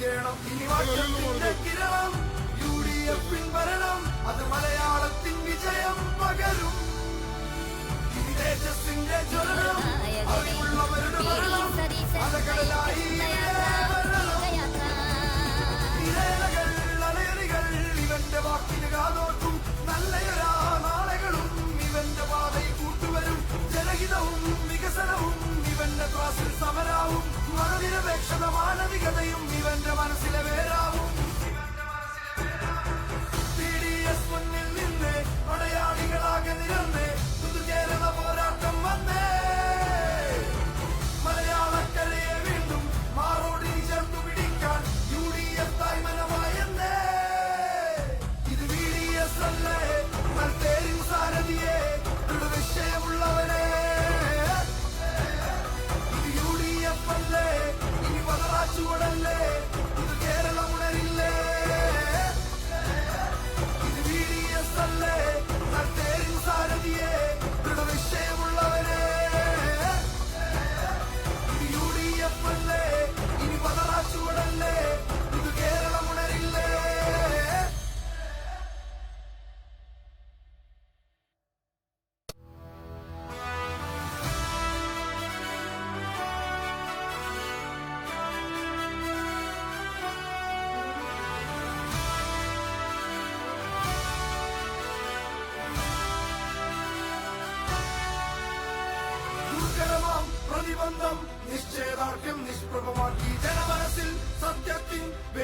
കേരളം ഇനി മാറ്റത്തിന്റെ കിരണം UDF ഭരണം അത് മലയാളത്തിൻ വിജയം പകരും ഇനി തേജസ്സിന്റെ ജ്വലനം അറിവുള്ളവരുടെ ഭരണം അലകടലായി ഇരേലകൾ അലയറികൾ ഇവന്റെ വാക്കിന് കാതോർക്കും നല്ലയൊരാ നാളെകളും ഇവന്റെ പാതയിൽ കൂട്ടുവരും ജനഹിതവും വികസനവും ഇവന്റെ ക്ലാസിൽ സമരാവും മതനിരപേക്ഷത മാനവികതയും ഇവന്റെ മനസ്സിലെ വേരാവും TDS മുന്നിൽ നിന്ന് പടയാളികളാകെ നിരന്ന് പുതുകേരള പോരാട്ടം വന്നേ മലയാളക്കരയെ വീണ്ടും മാറോടിൽ ചേർത്തു പിടിക്കാൻ UDF തായ്മനമായെന്നേ ഇത് VDS അല്ലേ തേരിൻ സാരഥിയെ ദൃഢനിശ്ചയമുള്ളവരെ ഇത് UDF അല്ലേ ഇനി പതറാച്ചുവടല്ലേ ഇത് കേരളം ഉണരില്ലേ ഇത് VDS അല്ലേ തേരിൻ സാരഥിയെ ദൃഢനിശ്ചയമുള്ളവരെ ഇത് UDF അല്ലേ ഇനി പതറാച്ചുവടല്ലേ ഇത് കേരളം ഉണരില്ലേ ദുർഘടമാം പ്രതിബന്ധം നിശ്ചയദാർഢ്യം നിഷ്പ്രഭമാക്കി ജനമനസ്സിൽ സത്യത്തിൻ